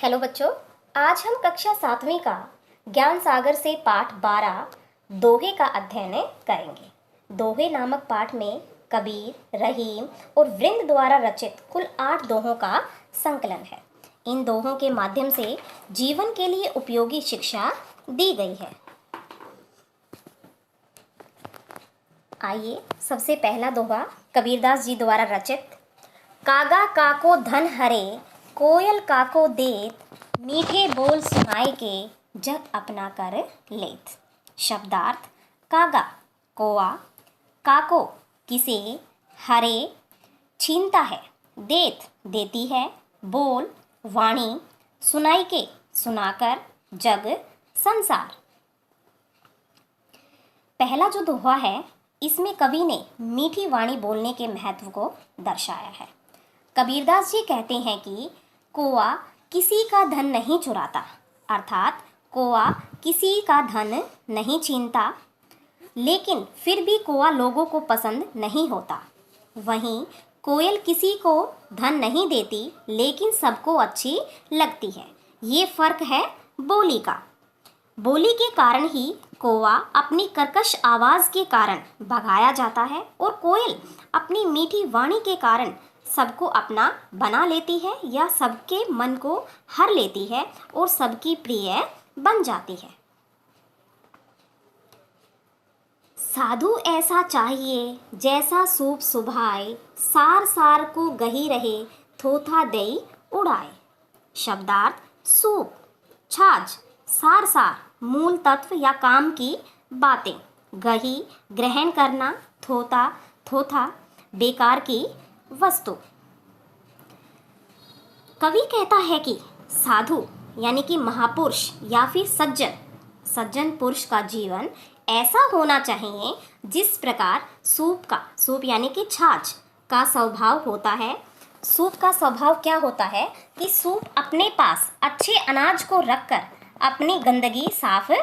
Hello बच्चों, आज हम कक्षा 7वीं का ज्ञान सागर से पाठ 12 दोहे का अध्ययन करेंगे। दोहे नामक पाठ में कबीर, रहीम और वृंद द्वारा रचित कुल 8 दोहों का संकलन है। इन दोहों के माध्यम से जीवन के लिए उपयोगी शिक्षा दी गई है। आइए, सबसे पहला दोहा कबीरदास जी द्वारा रचित। कागा काको धन हरे, कोयल काको देत, मीठे बोल सुनाए के, जग अपना कर लेत। शब्दार्थ: कागा कौआ, काको किसे, हरे छीनता है, देत देती है, बोल वाणी, सुनाई के सुनाकर, जग संसार। पहला जो दोहा है, इसमें कवि ने मीठी वाणी बोलने के महत्व को दर्शाया है। कबीरदास जी कहते हैं कि कौआ किसी का धन नहीं चुराता, अर्थात कौआ किसी का धन नहीं छीनता, लेकिन फिर भी कौआ लोगों को पसंद नहीं होता। वहीं कोयल किसी को धन नहीं देती, लेकिन सबको अच्छी लगती है। ये फर्क है बोली का। बोली के कारण ही कौआ अपनी कर्कश आवाज के कारण भगाया जाता है और कोयल अपनी मीठी वाणी के कारण सबको अपना बना लेती है या सबके मन को हर लेती है और सबकी प्रिय बन जाती है। साधु ऐसा चाहिए जैसा सूप सुभाए, सार सार को गही रहे, थोथा दई उड़ाए। शब्दार्थ: सूप, छाछ, सार सार मूल तत्व या काम की बातें, गही ग्रहण करना, थोथा थोथा बेकार की वस्तु। कवि कहता है कि साधु यानी कि महापुरुष या फिर सज्जन पुरुष का जीवन ऐसा होना चाहिए जिस प्रकार सूप यानी कि छाछ का स्वभाव होता है। सूप का स्वभाव क्या होता है कि सूप अपने पास अच्छे अनाज को रखकर अपनी गंदगी साफ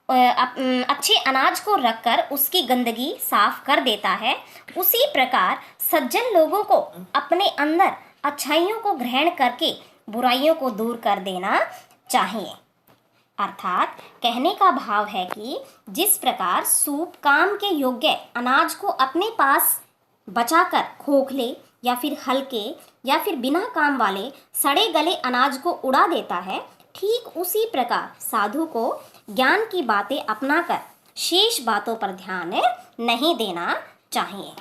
अच्छे अनाज को रखकर उसकी गंदगी साफ कर देता है। उसी प्रकार सज्जन लोगों को अपने अंदर अच्छाइयों को ग्रहण करके बुराइयों को दूर कर देना चाहिए। अर्थात कहने का भाव है कि जिस प्रकार सूप काम के योग्य अनाज को अपने पास बचाकर खोखले या फिर हल्के या फिर बिना काम वाले सड़े गले अनाज को उड़ा देता है, ठीक उसी प्रकार साधु को ज्ञान की बातें अपनाकर शेष बातों पर ध्यान नहीं देना चाहिए।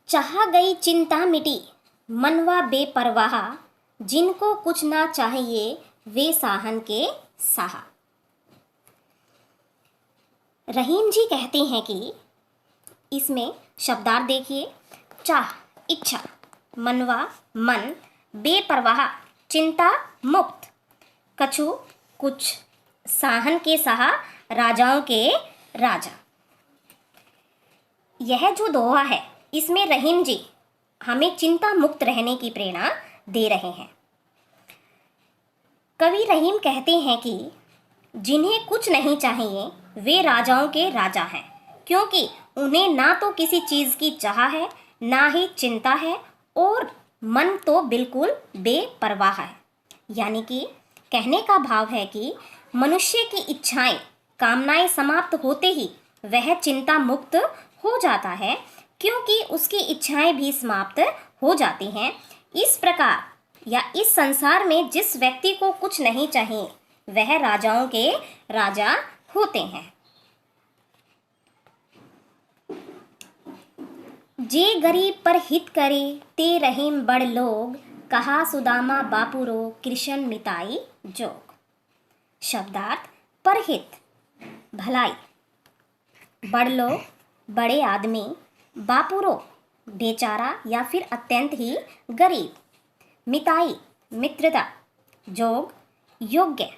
चाहा गई चिंता मिटी, मनवा बेपरवाह, जिनको कुछ ना चाहिए वे साहन के साहा। रहीम जी कहते हैं कि इसमें शब्दार्थ देखिए। चाह इच्छा, मनवा मन, बेपरवाह चिंता मुक्त, कछु कुछ, साहन के सहा राजाओं के राजा। यह जो दोहा है, इसमें रहीम जी हमें चिंता मुक्त रहने की प्रेरणा दे रहे हैं। कवि रहीम कहते हैं कि जिन्हें कुछ नहीं चाहिए वे राजाओं के राजा हैं, क्योंकि उन्हें ना तो किसी चीज़ की चाह है, ना ही चिंता है, और मन तो बिल्कुल बेपरवाह है। यानी कि कहने का भाव है कि मनुष्य की इच्छाएं, कामनाएं समाप्त होते ही वह चिंता मुक्त हो जाता है, क्योंकि उसकी इच्छाएं भी समाप्त हो जाती हैं। इस प्रकार या इस संसार में जिस व्यक्ति को कुछ नहीं चाहिए वह राजाओं के राजा होते हैं। जे गरीब पर हित करे ते रहीम बड़ लोग, कहा सुदामा बापुरो कृष्ण मिताई जोग। शब्दार्थ: परहित भलाई, बड़ लोग बड़े आदमी, बापुरो बेचारा या फिर अत्यंत ही गरीब, मिताई मित्रता, जोग योग्य।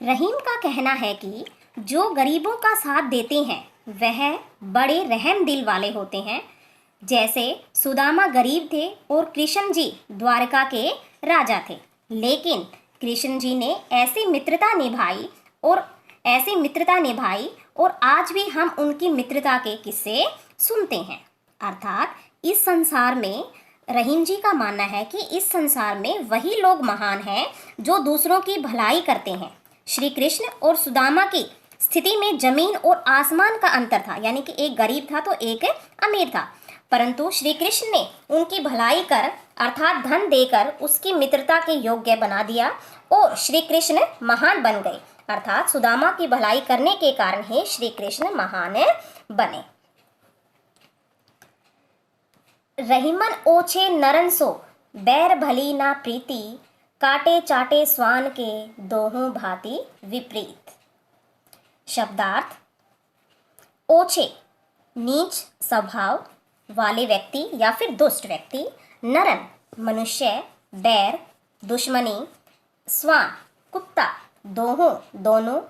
रहीम का कहना है कि जो गरीबों का साथ देते हैं वह बड़े रहम दिल वाले होते हैं। जैसे सुदामा गरीब थे और कृष्ण जी द्वारका के राजा थे, लेकिन कृष्ण जी ने ऐसी मित्रता निभाई और आज भी हम उनकी मित्रता के किस्से सुनते हैं। अर्थात इस संसार में रहीम जी का मानना है कि इस संसार में वही लोग महान हैं जो दूसरों की भलाई करते हैं। श्री कृष्ण और सुदामा की स्थिति में जमीन और आसमान का अंतर था, यानी कि एक गरीब था तो एक अमीर था, परंतु श्री कृष्ण ने उनकी भलाई कर अर्थात धन देकर उसकी मित्रता के योग्य बना दिया और श्री कृष्ण महान बन गए, अर्थात सुदामा की भलाई करने के कारण ही श्री कृष्ण महान बने। रहीमन ओछे नरन सो बैर भली ना प्रीति, काटे चाटे स्वान के दोहों भांति विपरीत। शब्दार्थ, ओछे नीच स्वभाव वाले व्यक्ति या फिर दुष्ट व्यक्ति, नरन मनुष्य, बैर दुश्मनी, स्वान कुत्ता, दोहों दोनों,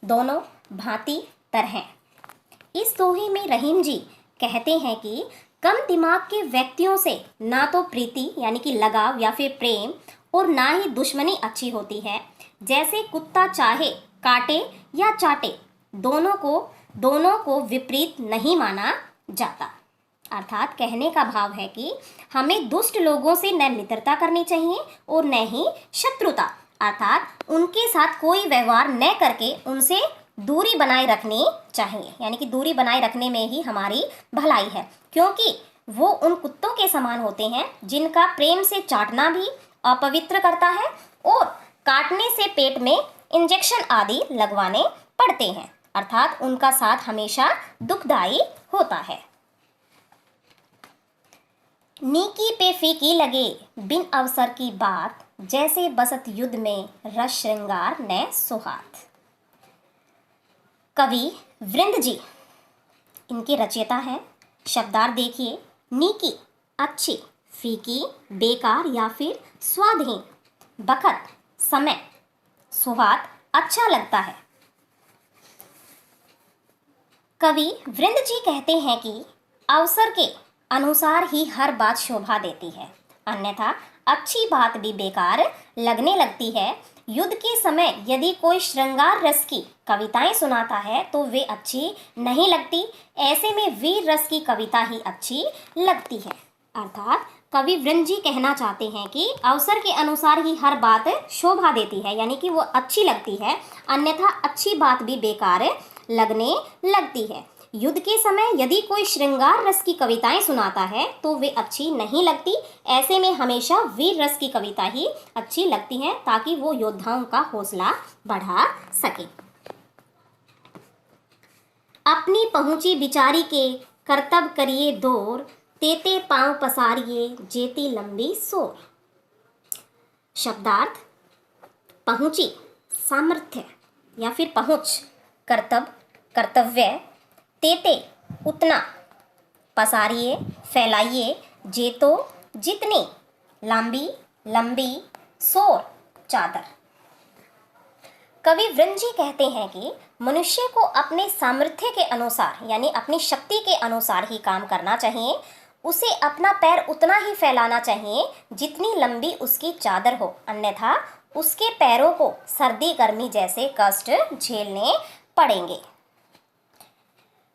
दोनों, भांति तरह। इस दोहे में रहीम जी कहते हैं कि कम दिमाग के व्यक्तियों से ना तो प्रीति यानी कि लगाव या फिर प्रेम और ना ही दुश्मनी अच्छी होती है। जैसे कुत्ता चाहे काटे या चाटे, दोनों को विपरीत नहीं माना जाता। अर्थात कहने का भाव है कि हमें दुष्ट लोगों से न मित्रता करनी चाहिए और न ही शत्रुता, अर्थात उनके साथ कोई व्यवहार न करके उनसे दूरी बनाए रखनी चाहिए, यानी कि दूरी बनाए रखने में ही हमारी भलाई है, क्योंकि वो उन कुत्तों के समान होते हैं जिनका प्रेम से चाटना भी अपवित्र करता है और काटने से पेट में इंजेक्शन आदि लगवाने पड़ते हैं, अर्थात उनका साथ हमेशा दुखदायी होता है। नीकी पे फीकी लगे बिन अवसर की बात, जैसे बसत युद्ध में रस श्रृंगार न सुहात। कवि वृंद जी इनके रचयिता हैं। शब्दार्थ देखिए, नीकी अच्छी, फीकी बेकार या फिर स्वादहीन, बखत समय, सुहात अच्छा लगता है। कवि वृंद जी कहते हैं कि अवसर के अनुसार ही हर बात शोभा देती है, अन्यथा अच्छी बात भी बेकार लगने लगती है। युद्ध के समय यदि कोई श्रृंगार रस की कविताएं सुनाता है तो वे अच्छी नहीं लगती, ऐसे में वीर रस की कविता ही अच्छी लगती है। अर्थात कवि वृंद जी कहना चाहते हैं कि अवसर के अनुसार ही हर बात शोभा देती है, यानी कि वो अच्छी लगती है, अन्यथा अच्छी बात भी बेकार लगने लगती है। युद्ध के समय यदि कोई श्रृंगार रस की कविताएं सुनाता है तो वे अच्छी नहीं लगती, ऐसे में हमेशा वीर रस की कविता ही अच्छी लगती है ताकि वो योद्धाओं का हौसला बढ़ा सके। अपनी पहुंची बिचारी के करतब करिए दौर, तेते पांव पसारिए जेती लंबी सोर। शब्दार्थ, पहुंची सामर्थ्य या फिर पहुंच, करतब कर्तव्य, तेते उतना, पसारिए फैलाइए, जेतो जितनी, लंबी लंबी, सोर चादर। कवि वृंद जी कहते हैं कि मनुष्य को अपने सामर्थ्य के अनुसार यानी अपनी शक्ति के अनुसार ही काम करना चाहिए। उसे अपना पैर उतना ही फैलाना चाहिए जितनी लंबी उसकी चादर हो, अन्यथा उसके पैरों को सर्दी गर्मी जैसे कष्ट झेलने पड़ेंगे।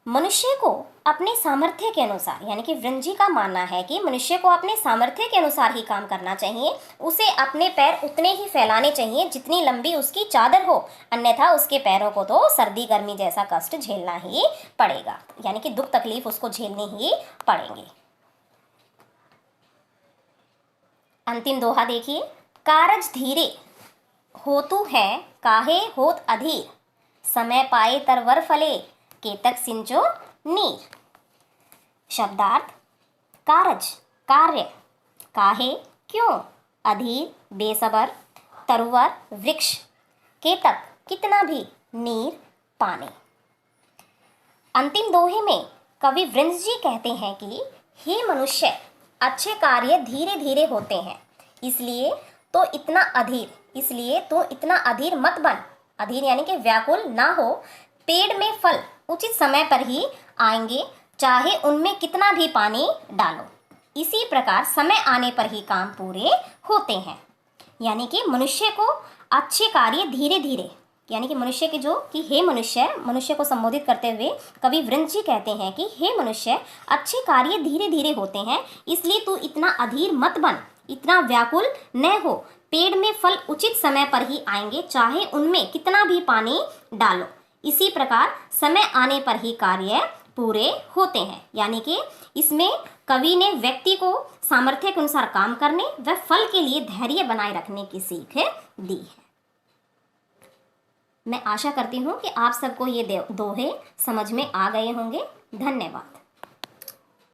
मनुष्य को अपने सामर्थ्य के अनुसार, यानी कि वृंद जी का मानना है कि मनुष्य को अपने सामर्थ्य के अनुसार ही काम करना चाहिए। उसे अपने पैर उतने ही फैलाने चाहिए जितनी लंबी उसकी चादर हो, अन्यथा उसके पैरों को तो सर्दी गर्मी जैसा कष्ट झेलना ही पड़ेगा, यानी कि दुख तकलीफ उसको झेलने ही पड़ेंगे। अंतिम दोहा देखिए, कारज धीरे होतु है काहे होत अधीर, समय पाए तरवर फले केतक सिंचो नीर। शब्दार्थ, कारज कार्य, काहे क्यों, अधीर बेसबर, तरुवर वृक्ष, केतक कितना भी, नीर पानी। अंतिम दोहे में कवि वृंद जी कहते हैं कि हे मनुष्य, अच्छे कार्य धीरे धीरे होते हैं, इसलिए तो इतना अधीर मत बन। अधीर यानी कि व्याकुल ना हो। पेड़ में फल उचित समय पर ही आएंगे, चाहे उनमें कितना भी पानी डालो। इसी प्रकार समय आने पर ही काम पूरे होते हैं, यानी कि मनुष्य को अच्छे कार्य धीरे धीरे यानी कि मनुष्य के जो कि हे मनुष्य, मनुष्य को संबोधित करते हुए कवि वृंद जी कहते हैं कि हे मनुष्य, अच्छे कार्य धीरे धीरे होते हैं, इसलिए तू इतना अधीर मत बन, इतना व्याकुल न हो। पेड़ में फल उचित समय पर ही आएंगे, चाहे उनमें कितना भी पानी डालो। इसी प्रकार समय आने पर ही कार्य पूरे होते हैं। यानी कि इसमें कवि ने व्यक्ति को सामर्थ्य के अनुसार काम करने व फल के लिए धैर्य बनाए रखने की सीख दी है। मैं आशा करती हूँ कि आप सबको ये दोहे समझ में आ गए होंगे। धन्यवाद।